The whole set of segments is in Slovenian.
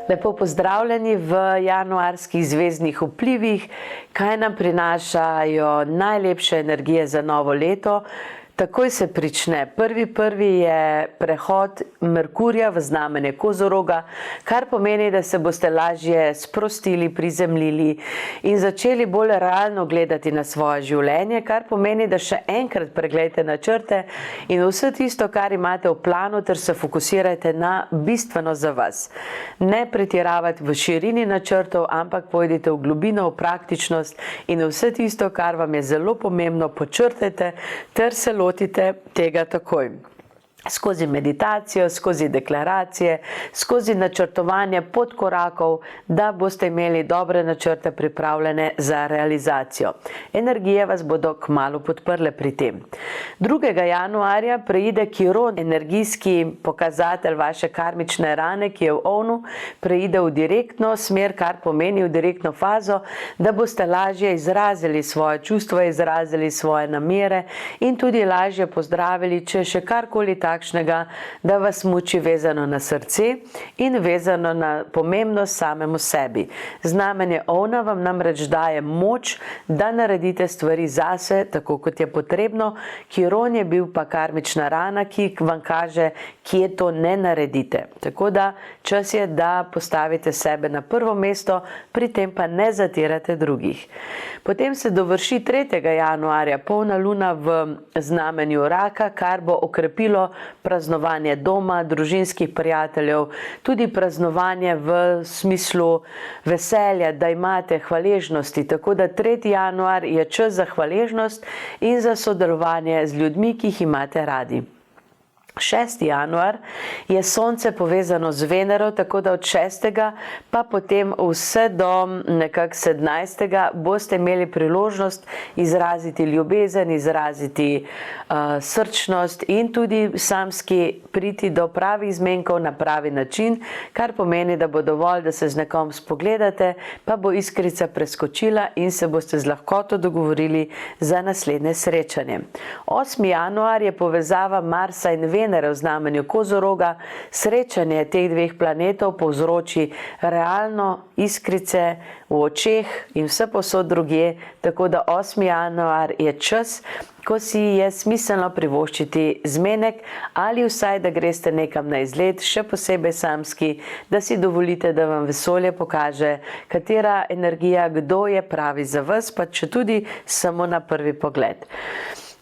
Lepo pozdravljeni v januarskih zvezdnih vplivih, kaj nam prinašajo najlepše energije za novo leto. Takoj se prične. Prvi je prehod Merkurja v znamenje Kozoroga, kar pomeni, da se boste lažje sprostili, prizemljili in začeli bolj realno gledati na svoje življenje, kar pomeni, da še enkrat pregledajte načrte in vse tisto, kar imate v planu, ter se fokusirajte na bistveno za vas. Ne pretiravati v širini načrtov, ampak pojdite v globino, v praktičnost in vse tisto, kar vam je zelo pomembno, počrtajte ter se lotite tega takoj. Skozi meditacijo, skozi deklaracije, skozi načrtovanje podkorakov, da boste imeli dobre načrte pripravljene za realizacijo. Energije vas bodo kmalu podprle pri tem. 2. januarja preide Kiron, energijski pokazatelj vaše karmične rane, ki je v ovnu, preide v direktno smer, kar pomeni v direktno fazo, da boste lažje izrazili svoje čustva, izrazili svoje namere in tudi lažje pozdravili, če še karkoli takšnega, da vas muči vezano na srce in vezano na pomembnost samemu sebi. Znamenje ovna vam namreč daje moč, da naredite stvari zase, tako kot je potrebno. Kiron je bil pa karmična rana, ki vam kaže, kje to ne naredite. Tako da čas je, da postavite sebe na prvo mesto, pri tem pa ne zatirate drugih. Potem se dovrši 3. januarja polna luna v znamenju Raka, kar bo okrepilo praznovanje doma, družinskih prijateljev, tudi praznovanje v smislu veselja, da imate hvaležnosti. Tako da 3. januar je čas za hvaležnost in za sodelovanje z ljudmi, ki jih imate radi. 6. januar je sonce povezano z Venero, tako da od 6. pa potem vse do nekako 17. boste imeli priložnost izraziti ljubezen, izraziti srčnost in tudi samski priti do pravih zmenkov na pravi način, kar pomeni, da bo dovolj, da se z nekom spogledate, pa bo iskrica preskočila in se boste z lahkoto dogovorili za naslednje srečanje. 8. januar je povezava Marsa in Venere v znamenju Kozoroga. Srečanje teh dveh planetov povzroči realno iskrice v očeh in vse povsod drugje, tako da 8. januar je čas, ko si je smiselno privoščiti zmenek ali vsaj, da greste nekam na izlet, še posebej samski, da si dovolite, da vam vesolje pokaže, katera energija, kdo je pravi za vas, pa če tudi samo na prvi pogled.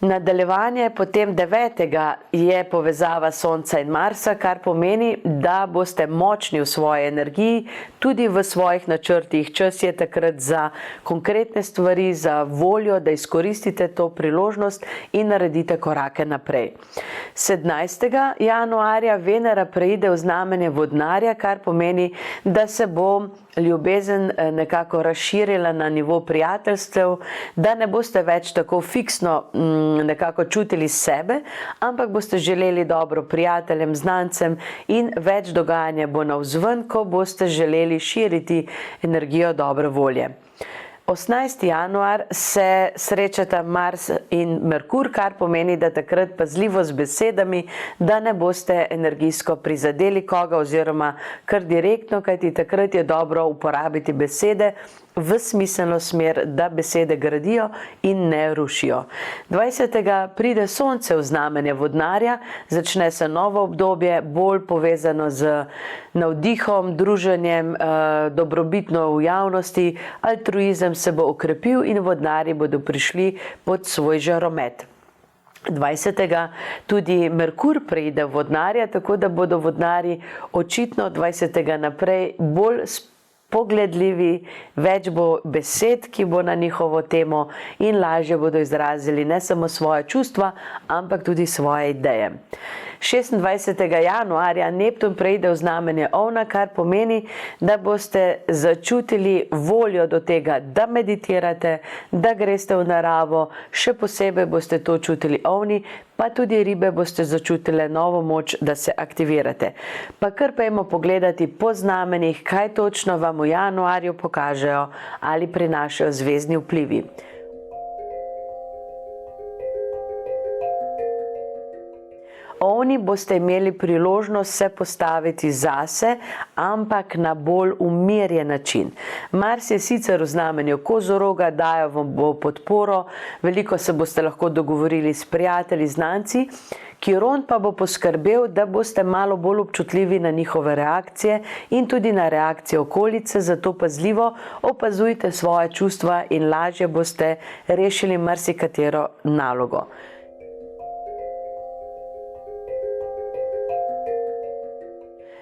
Nadaljevanje potem 9. je povezava Sonca in Marsa, kar pomeni, da boste močni v svoji energiji, tudi v svojih načrtih. Čas je takrat za konkretne stvari, za voljo, da izkoristite to priložnost in naredite korake naprej. 17. januarja Venera preide v znamenje Vodnarja, kar pomeni, da se bo ljubezen nekako razširila na nivo prijateljstev, da ne boste več tako fiksno nekako čutili sebe, ampak boste želeli dobro prijateljem, znancem in več dogajanja bo navzven, ko boste želeli širiti energijo dobre volje. 18. januar se srečata Mars in Merkur, kar pomeni, da takrat pazljivo z besedami, da ne boste energijsko prizadeli koga oziroma kar direktno, kajti takrat je dobro uporabiti besede v smiselno smer, da besede gradijo in ne rušijo. 20. pride Sonce v znamenje Vodnarja, začne se novo obdobje, bolj povezano z navdihom, druženjem, dobrobitno v javnosti, altruizem se bo okrepil in vodnarji bodo prišli pod svoj žaromet. 20. tudi Merkur preide v Vodnarja, tako da bodo vodnarji očitno od 20. naprej bolj pogledljivi, več bo besed, ki bo na njihovo temo in lažje bodo izrazili ne samo svoje čustva, ampak tudi svoje ideje. 26. januarja Neptun preide v znamenje Ovna, kar pomeni, da boste začutili voljo do tega, da meditirate, da greste v naravo, še posebej boste to čutili ovni, pa tudi ribe boste začutile novo moč, da se aktivirate. Pa kar pojmo pogledati po znamenjih, kaj točno vam v januarju pokažejo ali prinašajo zvezdni vplivi. Ovni boste imeli priložnost se postaviti zase, ampak na bolj umirjen način. Mars je sicer v znamenju kozoroga, dajo vam bo podporo, veliko se boste lahko dogovorili s prijatelji, znanci. Kiron pa bo poskrbel, da boste malo bolj občutljivi na njihove reakcije in tudi na reakcije okolice, zato pazljivo opazujte svoje čustva in lažje boste rešili marsikatero nalogo.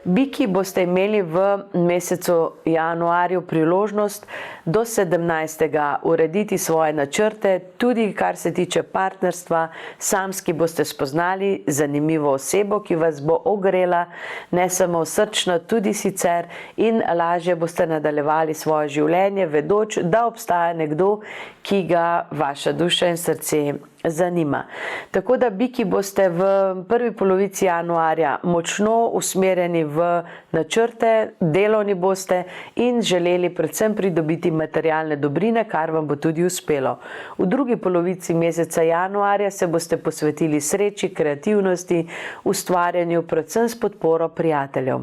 Biki boste imeli v mesecu januarju priložnost do 17. urediti svoje načrte, tudi kar se tiče partnerstva. Samski boste spoznali zanimivo osebo, ki vas bo ogrela, ne samo srčno, tudi sicer, in lažje boste nadaljevali svoje življenje, vedoč, da obstaja nekdo, ki ga vaša duša in srce zanima. Tako da biki boste v prvi polovici januarja močno usmerjeni v načrte, delovni boste in želeli predvsem pridobiti materialne dobrine, kar vam bo tudi uspelo. V drugi polovici meseca januarja se boste posvetili sreči, kreativnosti, ustvarjanju, predvsem s podporo prijateljev.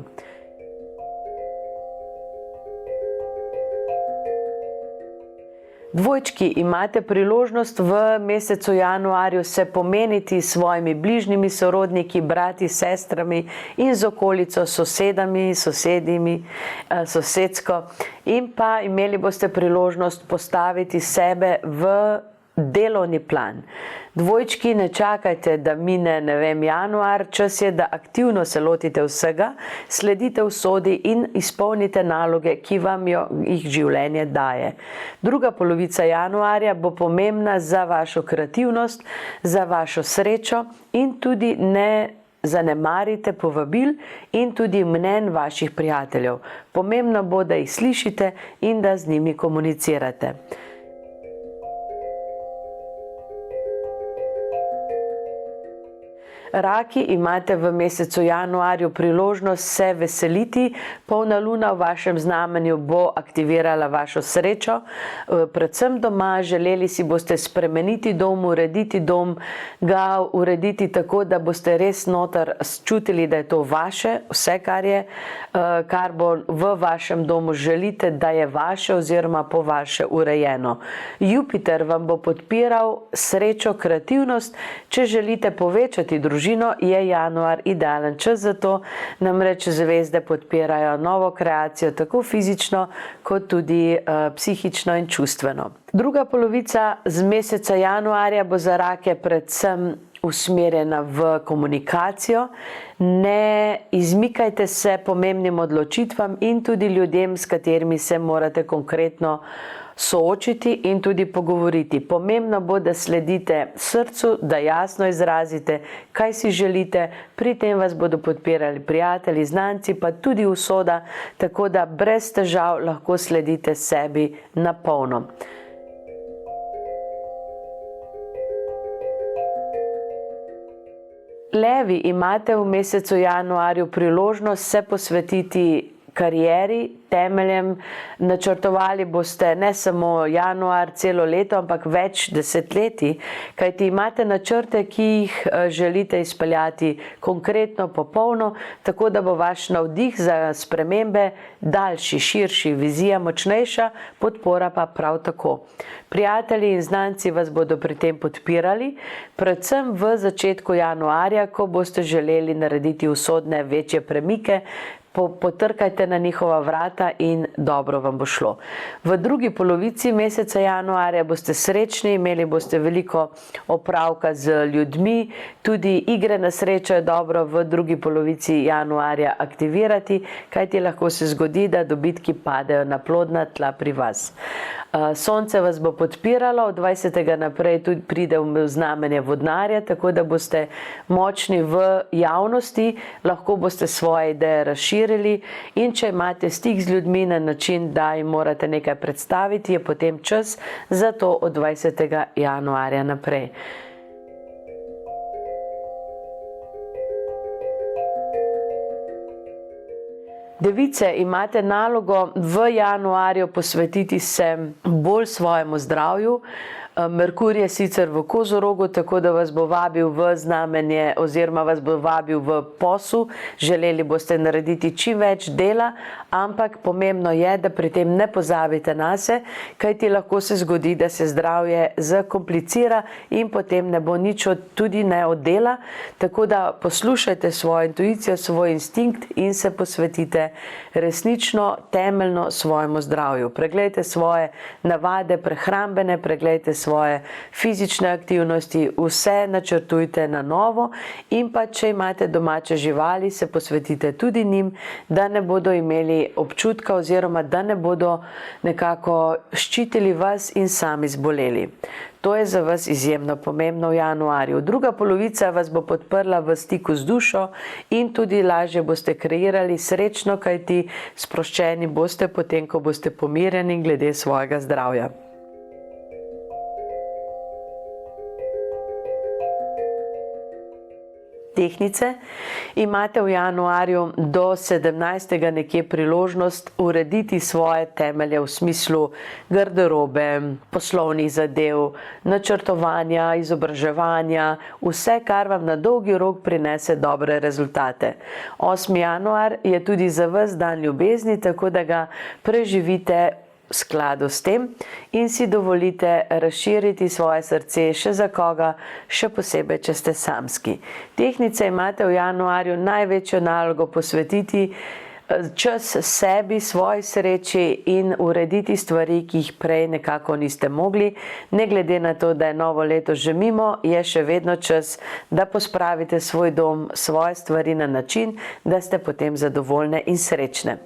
Dvojčki, imate priložnost v mesecu januarju se pomeniti s svojimi bližnjimi sorodniki, brati, sestrami in z okolico, sosedami, sosedsko, in pa imeli boste priložnost postaviti sebe v delovni plan. Dvojčki, ne čakajte, da mine, januar, čas je, da aktivno se lotite vsega, sledite usodi in izpolnite naloge, ki vam jih življenje daje. Druga polovica januarja bo pomembna za vašo kreativnost, za vašo srečo in tudi ne zanemarite povabil in tudi mnenj vaših prijateljev. Pomembno bo, da jih slišite in da z njimi komunicirate. Raki, imate v mesecu januarju priložnost se veseliti. Polna luna v vašem znamenju bo aktivirala vašo srečo, predvsem doma. Želeli si boste spremeniti dom, urediti dom, ga urediti tako, da boste res noter čutili, da je to vaše, vse kar bo v vašem domu želite, da je vaše oziroma po vaše urejeno. Jupiter vam bo podpiral srečo, kreativnost. Če želite povečati družino, je januar idealen čas za to, namreč zvezde podpirajo novo kreacijo, tako fizično, kot tudi psihično in čustveno. Druga polovica z meseca januarja bo za rake predvsem usmerjena v komunikacijo. Ne izmikajte se pomembnim odločitvam in tudi ljudem, s katerimi se morate konkretno soočiti in tudi pogovoriti. Pomembno bo, da sledite srcu, da jasno izrazite, kaj si želite. Pri tem vas bodo podpirali prijatelji, znanci, pa tudi usoda, tako da brez težav lahko sledite sebi na polno. Levi, imate v mesecu januarju priložnost se posvetiti karieri, temeljem. Načrtovali boste ne samo januar, celo leto, ampak več desetletij, kajti imate načrte, ki jih želite izpeljati konkretno, popolno, tako da bo vaš navdih za spremembe daljši, širši, vizija močnejša, podpora pa prav tako. Prijatelji in znanci vas bodo pri tem podpirali, predvsem v začetku januarja, ko boste želeli narediti usodne večje premike. Potrkajte na njihova vrata in dobro vam bo šlo. V drugi polovici meseca januarja boste srečni, imeli boste veliko opravka z ljudmi, tudi igre na srečo je dobro v drugi polovici januarja aktivirati, kajti lahko se zgodi, da dobitki padejo na plodna tla pri vas. Sonce vas bo podpiralo, od 20. naprej tudi pride v znamenje vodnarja, tako da boste močni v javnosti, lahko boste svoje ideje razširili in če imate stik z ljudmi na način, da jim morate nekaj predstaviti, je potem čas za to od 20. januarja naprej. Device, imate nalogo v januarju posvetiti se bolj svojemu zdravju. Merkur je sicer v Kozorogu, tako da vas bo vabil v znamenje oziroma vas bo vabil v posel. Želeli boste narediti čim več dela, ampak pomembno je, da pri tem ne pozabite nase, kajti lahko se zgodi, da se zdravje zakomplicira in potem ne bo nič tudi ne od dela. Tako da poslušajte svojo intuicijo, svoj instinkt in se posvetite resnično temeljno svojemu zdravju. Preglejte svoje navade prehrambene, preglejte svoje fizične aktivnosti, vse načrtujte na novo in pa če imate domače živali, se posvetite tudi njim, da ne bodo imeli občutka oziroma da ne bodo nekako ščitili vas in sami zboleli. To je za vas izjemno pomembno v januarju. Druga polovica vas bo podprla v stiku z dušo in tudi lažje boste kreirali srečno, kajti sproščeni boste potem, ko boste pomirjeni glede svojega zdravja. Tehnice, imate v januarju do 17. nekje priložnost urediti svoje temelje v smislu garderobe, poslovnih zadev, načrtovanja, izobraževanja, vse, kar vam na dolgi rok prinese dobre rezultate. 8. januar je tudi za vas dan ljubezni, tako da ga preživite v skladu s tem in si dovolite razširiti svoje srce še za koga, še posebej, če ste samski. Tehnice imate v januarju največjo nalogo posvetiti čas sebi, svoji sreči in urediti stvari, ki jih prej nekako niste mogli. Ne glede na to, da je novo leto že mimo, je še vedno čas, da pospravite svoj dom, svoje stvari na način, da ste potem zadovoljne in srečne.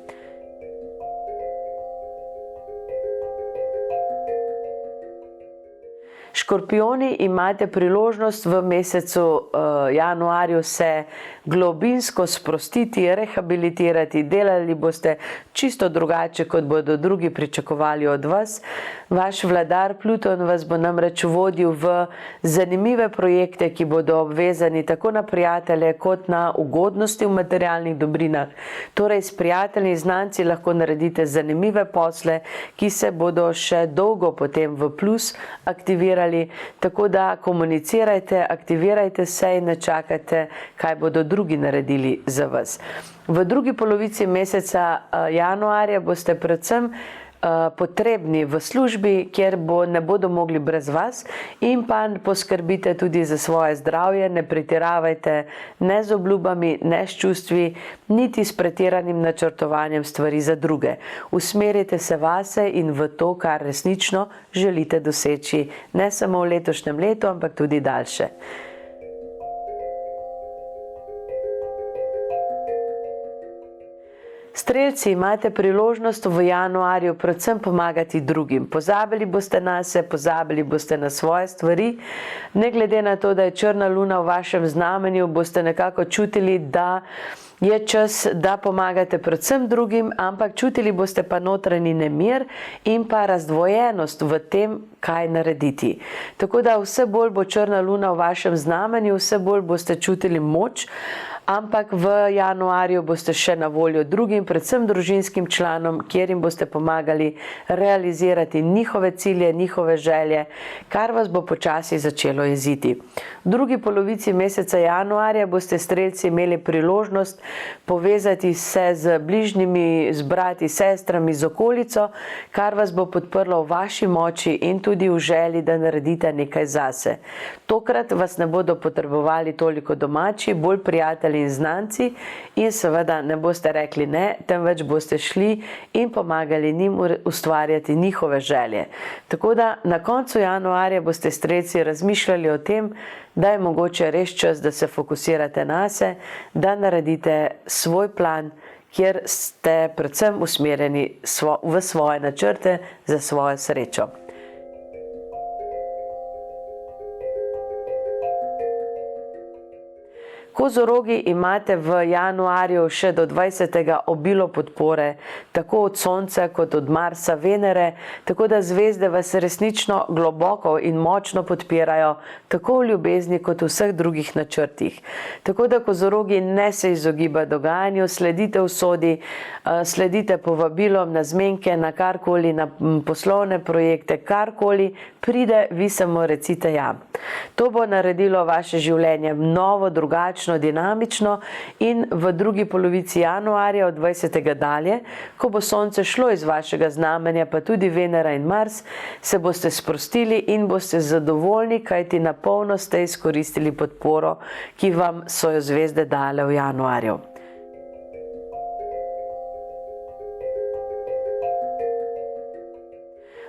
Škorpijoni, imate priložnost v mesecu januarju se globinsko sprostiti, rehabilitirati, delali boste čisto drugače, kot bodo drugi pričakovali od vas. Vaš vladar Pluton vas bo namreč vodil v zanimive projekte, ki bodo obvezani tako na prijatelje kot na ugodnosti v materialnih dobrinah. Torej, s prijatelji in znanci lahko naredite zanimive posle, ki se bodo še dolgo potem v plus aktivirali. Tako da komunicirajte, aktivirajte se in ne čakajte, kaj bodo drugi naredili za vas. V drugi polovici meseca januarja boste predvsem potrebni v službi, kjer ne bodo mogli brez vas, in pa poskrbite tudi za svoje zdravje, ne pretiravajte ne z obljubami, ne s čustvi, niti s pretiranim načrtovanjem stvari za druge. Usmerite se vase in v to, kar resnično želite doseči, ne samo v letošnjem letu, ampak tudi daljše. Strelci, imate priložnost v januarju predvsem pomagati drugim. Pozabili boste nase, pozabili boste na svoje stvari. Ne glede na to, da je črna luna v vašem znamenju, boste nekako čutili, da je čas, da pomagate predvsem drugim, ampak čutili boste pa notranji nemir in pa razdvojenost v tem, kaj narediti. Tako da vse bolj bo črna luna v vašem znamenju, vse bolj boste čutili moč, ampak v januarju boste še na voljo drugim, predvsem družinskim članom, kjer jim boste pomagali realizirati njihove cilje, njihove želje, kar vas bo počasi začelo jeziti. V drugi polovici meseca januarja boste strelci imeli priložnost povezati se z bližnjimi, z brati, sestrami, z okolico, kar vas bo podprlo v vaši moči in tudi v želji, da naredite nekaj zase. Tokrat vas ne bodo potrebovali toliko domači, bolj prijatelji in znanci in seveda ne boste rekli ne, temveč boste šli in pomagali njim ustvarjati njihove želje. Tako da na koncu januarja boste strelci razmišljali o tem, da je mogoče res čas, da se fokusirate nase, da naredite svoj plan, kjer ste predvsem usmerjeni v svoje načrte za svojo srečo. Kozorogi imate v januarju še do 20. obilo podpore, tako od Sonca kot od Marsa, Venere, tako da zvezde vas resnično globoko in močno podpirajo, tako v ljubezni kot v vseh drugih načrtih. Tako da Kozorogi ne se izogiba dogajanju, sledite usodi, sledite povabilom na zmenke, na karkoli, na poslovne projekte, karkoli pride, vi samo recite ja. To bo naredilo vaše življenje novo, drugačno, dinamično in v drugi polovici januarja od 20. dalje, ko bo Sonce šlo iz vašega znamenja, pa tudi Venera in Mars, se boste sprostili in boste zadovoljni, kajti na polno ste izkoristili podporo, ki vam so jo zvezde dale v januarju.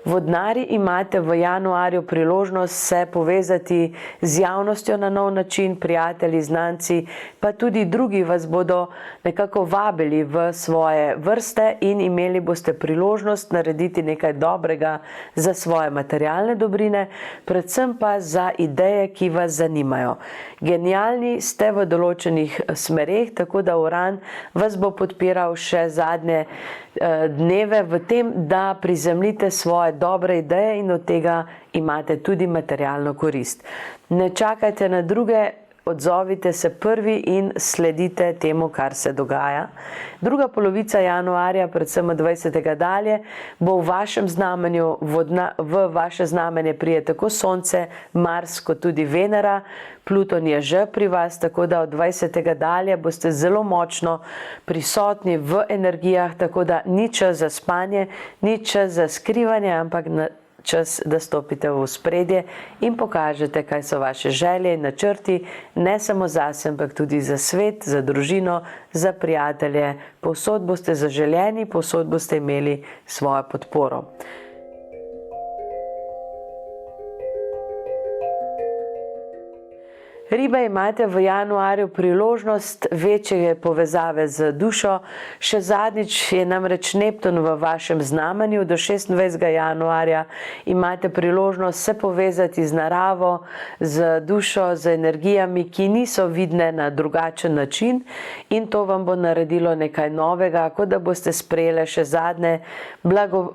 Vodnari imate v januarju priložnost se povezati z javnostjo na nov način, prijatelji, znanci, pa tudi drugi vas bodo nekako vabili v svoje vrste in imeli boste priložnost narediti nekaj dobrega za svoje materialne dobrine, predvsem pa za ideje, ki vas zanimajo. Genialni ste v določenih smereh, tako da Uran vas bo podpiral še zadnje dneve v tem, da prizemljite svoje dobre ideje in od tega imate tudi materialno korist. Ne čakajte na druge, odzovite se prvi in sledite temu, kar se dogaja. Druga polovica januarja, predvsem od 20. dalje, bo v vašem znamenju, v vaše znamenje prije tako Sonce, Mars kot tudi Venera. Pluton je že pri vas, tako da od 20. dalje boste zelo močno prisotni v energijah, tako da ni čas za spanje, ni čas za skrivanje, ampak čas, da stopite v ospredje in pokažete, kaj so vaše želje in načrti, ne samo zase, ampak tudi za svet, za družino, za prijatelje. Povsod boste zaželeni, povsod boste imeli svojo podporo. Ribe, imate v januarju priložnost večje povezave z dušo. Še zadnjič je namreč Neptun v vašem znamenju. Do 26. januarja imate priložnost se povezati z naravo, z dušo, z energijami, ki niso vidne na drugačen način, in to vam bo naredilo nekaj novega, kot da boste sprejeli še zadnje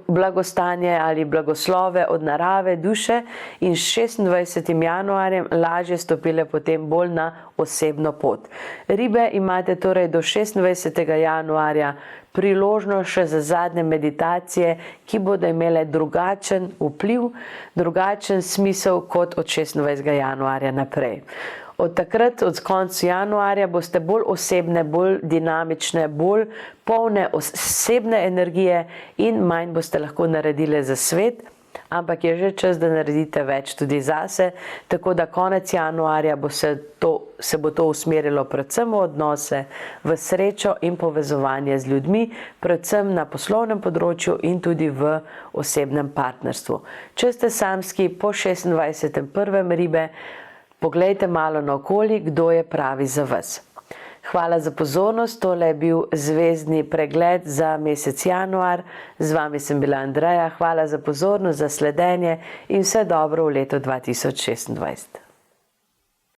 blagostanje ali blagoslove od narave, duše, in s 26. januarjem lažje stopile potem bolj na osebno pot. Ribe, imate torej do 26. januarja priložnost še za zadnje meditacije, ki bodo imele drugačen vpliv, drugačen smisel kot od 26. januarja naprej. Od takrat, od konca januarja, boste bolj osebne, bolj dinamične, bolj polne osebne energije in manj boste lahko naredili za svet, ampak je že čas, da naredite več tudi zase, tako da konec januarja se bo to usmerilo predvsem v odnose, v srečo in povezovanje z ljudmi, predvsem na poslovnem področju in tudi v osebnem partnerstvu. Če ste samski, po 26.1. Ribe, poglejte malo naokoli, kdo je pravi za vas. Hvala za pozornost, tole je bil zvezdni pregled za mesec januar. Z vami sem bila Andreja, hvala za pozornost, za sledenje in vse dobro v letu 2026.